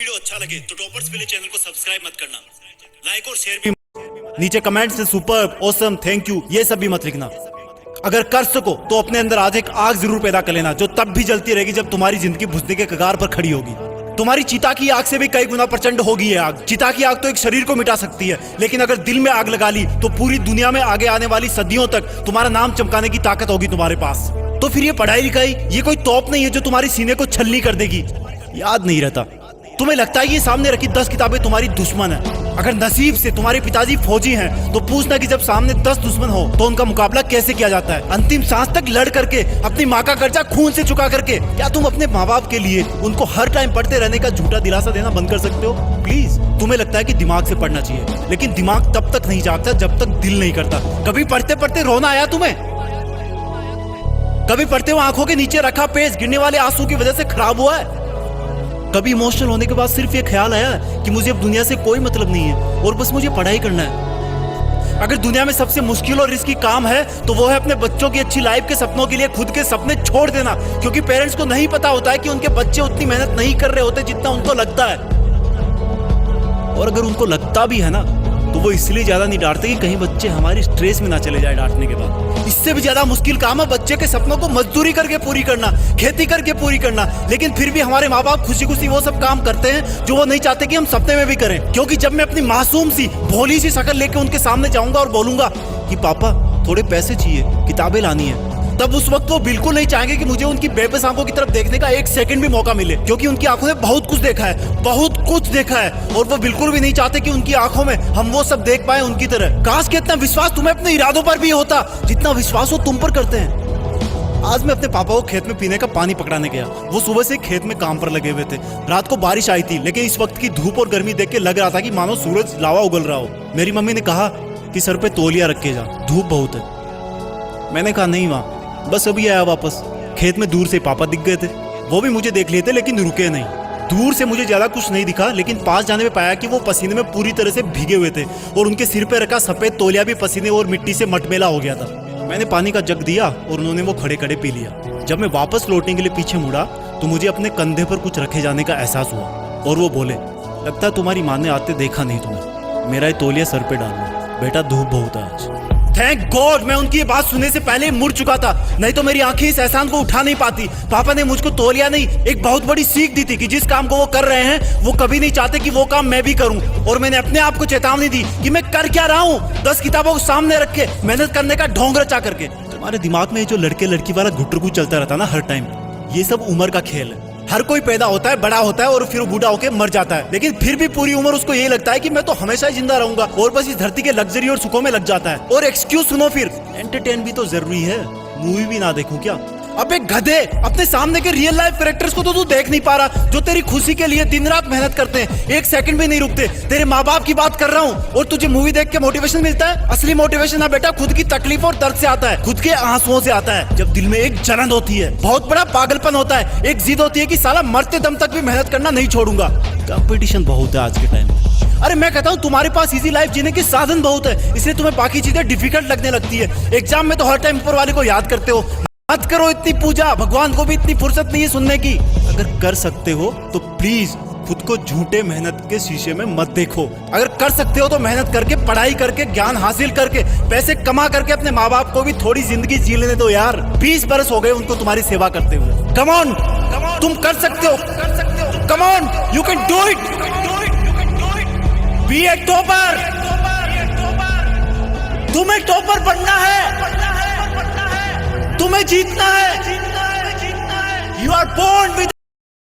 Video अच्छा लगे तो टॉपर्स के लिए चैनल को सब्सक्राइब मत करना, लाइक और शेयर भी। नीचे कमेंट से सुपर, ऑसम, थैंक यू ये सब भी मत लिखना। अगर कर सको तो अपने अंदर आज एक आग जरूर पैदा कर लेना, जो तब भी जलती रहेगी जब तुम्हारी जिंदगी बुझने के कगार पर खड़ी होगी। तुम्हारी चिता की आग से भी कई गुना प्रचंड होगी ये आग। चिता की आग तो एक शरीर को मिटा सकती है, लेकिन अगर दिल में आग लगा ली तो पूरी दुनिया में आगे आने वाली सदियों तक तुम्हारा नाम चमकाने की ताकत होगी तुम्हारे पास। तो फिर ये पढ़ाई लिखाई ये कोई तोप नहीं है जो तुम्हारी सीने को छलनी कर देगी। याद नहीं रहता। तुम्हें लगता है ये सामने रखी 10 किताबें तुम्हारी दुश्मन है। अगर नसीब से तुम्हारे पिताजी फौजी हैं तो पूछना कि जब सामने 10 दुश्मन हो तो उनका मुकाबला कैसे किया जाता है। अंतिम सांस तक लड़ करके, अपनी माँ का कर्जा खून से चुका करके, क्या तुम अपने माँ बाप के लिए उनको हर टाइम पढ़ते रहने का झूठा दिलासा देना बंद कर सकते हो? प्लीज। तुम्हें लगता है कि दिमाग से पढ़ना चाहिए, लेकिन दिमाग तब तक नहीं जागता जब तक दिल नहीं करता। कभी पढ़ते पढ़ते रोना आया तुम्हें? कभी पढ़ते हो आंखों के नीचे रखा पेज गिरने वाले आंसू की वजह से खराब हुआ है? कभी इमोशनल होने के बाद सिर्फ ये ख्याल आया कि मुझे अब दुनिया से कोई मतलब नहीं है और बस मुझे पढ़ाई करना है? अगर दुनिया में सबसे मुश्किल और रिस्की काम है तो वो है अपने बच्चों की अच्छी लाइफ के सपनों के लिए खुद के सपने छोड़ देना, क्योंकि पेरेंट्स को नहीं पता होता है कि उनके बच्चे उतनी मेहनत नहीं कर रहे होते जितना उनको लगता है। और अगर उनको लगता भी है ना तो वो इसलिए ज्यादा नहीं डांटते कि कहीं बच्चे हमारी स्ट्रेस में ना चले जाए डांटने के बाद। इससे भी ज्यादा मुश्किल काम है बच्चे के सपनों को मजदूरी करके पूरी करना, खेती करके पूरी करना। लेकिन फिर भी हमारे माँ बाप खुशी खुशी वो सब काम करते हैं जो वो नहीं चाहते कि हम सपने में भी करें। क्योंकि जब मैं अपनी मासूम सी भोली सी शक्ल लेके उनके सामने जाऊंगा और बोलूंगा कि पापा थोड़े पैसे चाहिए, किताबें लानी है, तब उस वक्त वो बिल्कुल नहीं चाहेंगे कि मुझे उनकी बेबस आंखों की तरफ देखने का एक सेकंड भी मौका मिले, क्योंकि उनकी आंखों ने बहुत कुछ देखा है, बहुत कुछ देखा है। और वो बिल्कुल भी नहीं चाहते कि उनकी आंखों में हम वो सब देख पाए उनकी तरह। काश कि इतना विश्वास तुम्हें अपने इरादों पर भी होता जितना विश्वास वो तुम पर करते हैं। आज मैं अपने पापा को खेत में पीने का पानी पकड़ाने गया। वो सुबह से खेत में काम पर लगे हुए थे। रात को बारिश आई थी, लेकिन इस वक्त की धूप और गर्मी देख के लग रहा था कि मानो सूरज लावा उगल रहा हो। मेरी मम्मी ने कहा कि सर पे तौलिया रख के जा, धूप बहुत है। मैंने कहा नहीं माँ, बस अभी आया वापस। खेत में दूर से पापा दिख गए थे। वो भी मुझे देख लिए थे लेकिन रुके नहीं। दूर से मुझे ज्यादा कुछ नहीं दिखा, लेकिन पास जाने में पाया कि वो पसीने में पूरी तरह से भीगे हुए थे और उनके सिर पे रखा सफेद तौलिया भी पसीने और मिट्टी से मटमेला हो गया था। मैंने पानी का जग दिया और उन्होंने वो खड़े खड़े पी लिया। जब मैं वापस लौटने के लिए पीछे मुड़ा तो मुझे अपने कंधे पर कुछ रखे जाने का एहसास हुआ और वो बोले, लगता है तुम्हारी माँ ने आते देखा नहीं तुम्हें, मेरा ये तौलिया सर पे डाल लो, बेटा धूप बहुत है आज। थैंक गॉड मैं उनकी ये बात सुनने से पहले मुड़ चुका था, नहीं तो मेरी आंखें इस एहसान को उठा नहीं पाती। पापा ने मुझको तौलिया नहीं, एक बहुत बड़ी सीख दी थी कि जिस काम को वो कर रहे हैं वो कभी नहीं चाहते कि वो काम मैं भी करूं। और मैंने अपने आप को चेतावनी दी कि मैं कर क्या रहा हूं, 10 किताबों को सामने रख के मेहनत करने का ढोंग रचा करके। तुम्हारे दिमाग में जो लड़के लड़की वाला गुटरगु चलता रहता ना हर टाइम, ये सब उम्र का खेल है। हर कोई पैदा होता है, बड़ा होता है और फिर बूढ़ा होकर मर जाता है, लेकिन फिर भी पूरी उम्र उसको यही लगता है कि मैं तो हमेशा ही जिंदा रहूंगा और बस इस धरती के लग्जरी और सुखों में लग जाता है। और एक्सक्यूज सुनो, फिर एंटरटेन भी तो जरूरी है, मूवी भी ना देखूं क्या? अबे गधे, अपने सामने के रियल लाइफ कैरेक्टर्स को तो तू देख नहीं पा रहा जो तेरी खुशी के लिए दिन रात मेहनत करते हैं, एक सेकंड भी नहीं रुकते। तेरे माँ बाप की बात कर रहा हूँ और तुझे मूवी देख के मोटिवेशन मिलता है? असली मोटिवेशन ना बेटा खुद की तकलीफ और दर्द से आता है, खुद के आंसुओं से आता है। जब दिल में एक जलन होती है, बहुत बड़ा पागलपन होता है, एक जिद होती है कि साला मरते दम तक भी मेहनत करना नहीं छोड़ूंगा। कंपटीशन बहुत है आज के टाइम में। अरे मैं कहता हूँ तुम्हारे पास इजी लाइफ जीने के साधन बहुत है, इसलिए तुम्हें बाकी चीजें डिफिकल्ट लगने लगती है। एग्जाम में तो हर टाइम ऊपर वाले को याद करते हो। मत करो इतनी पूजा, भगवान को भी इतनी फुर्सत नहीं है सुनने की। अगर कर सकते हो तो प्लीज खुद को झूठे मेहनत के शीशे में मत देखो। अगर कर सकते हो तो मेहनत करके, पढ़ाई करके, ज्ञान हासिल करके, पैसे कमा करके अपने माँ बाप को भी थोड़ी जिंदगी जी लेने दो यार। 20 बरस हो गए उनको तुम्हारी सेवा करते हुए। कम ऑन, तुम कर सकते हो, come on, you can do it, be a topper. तुम्हें टॉपर बनना है, तुम्हें जीतना है। You are born with